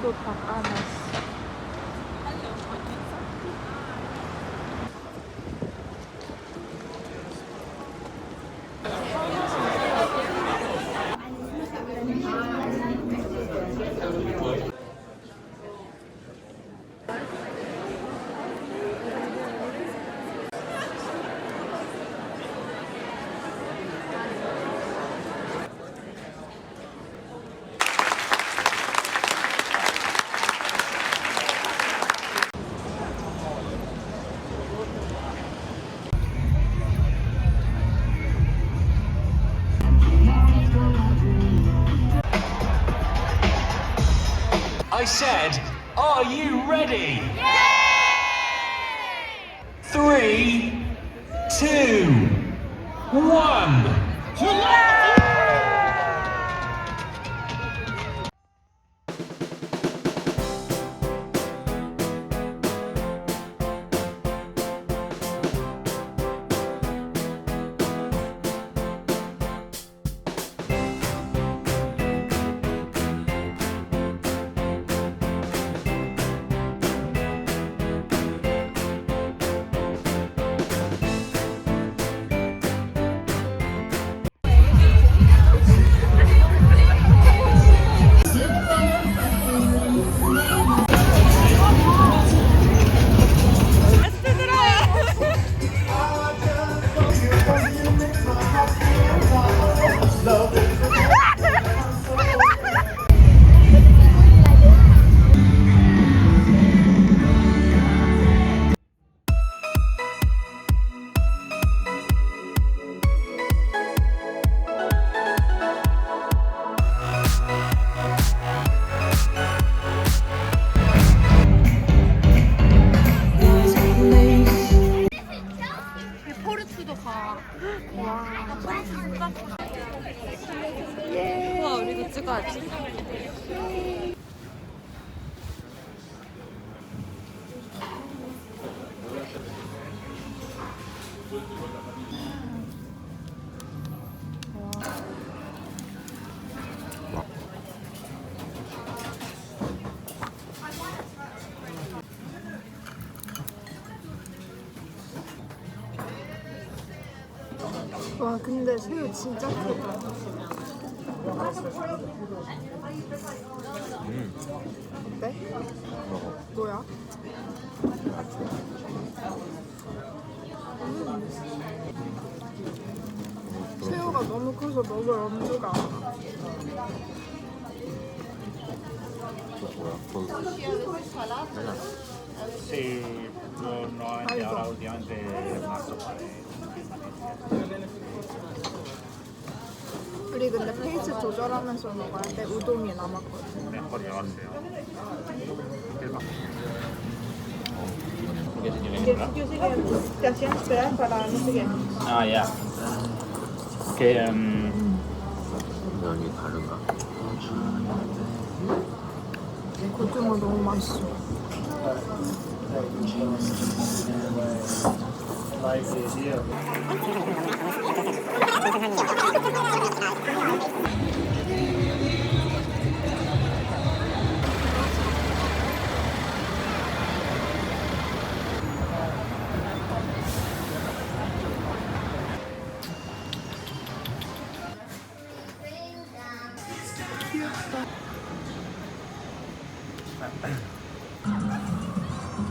도 다 까놨어. I said, are you ready? Yeah! 3, 2, 1. 포르투도 가. 와. 예. 와, 우리도 찍어야지. 와, 근데 새우 진짜 크다. 어때? 뭐야? 새우가 너무 커서 먹을 엄두가 안 나. Sì, giorno anche all'audiente rimasto male. 우리 근데 페이스 조절하면서 먹어야 돼. 우동이 남았거든. 네, 허리 나왔어요. Ah, yeah. Che 면이 다른가? 고등어 너무 맛있어.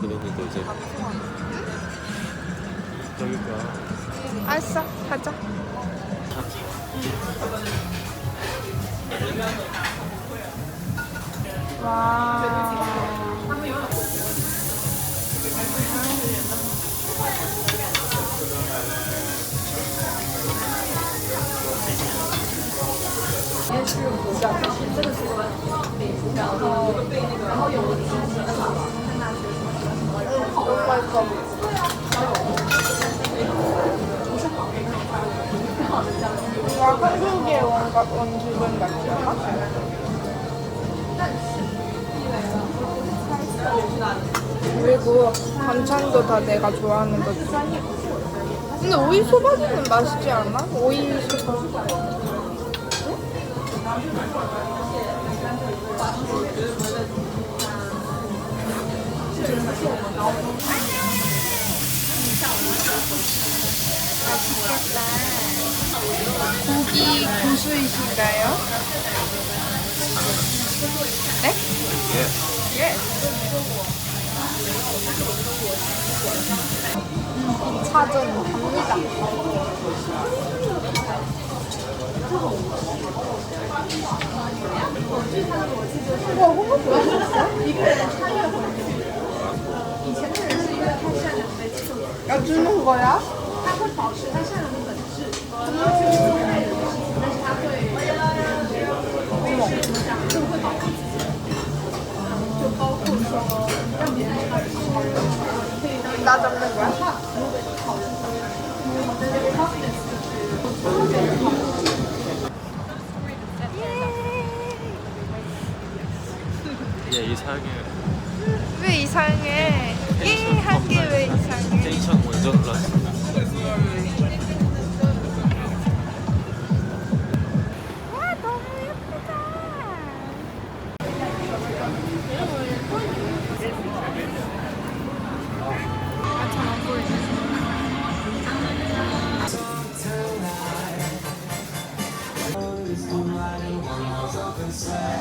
그러니까 이제 저기가 알았어, 가자. 와. 와, 한국에 온 기분 같지 않아? 그리고 반찬도 다 내가 좋아하는 거지. 근데 오이 소바지는 맛있지 않아? 오이 소바지. 고기 교수이신가요? 네? 예. 2차전 갑니다. 와, 홍보 보여줬어? 야, 주는 거야? 나 잡는 거야? 얘 이상해. 왜 이상해? 한 개 왜 이상해? 텐션 완전 올랐어.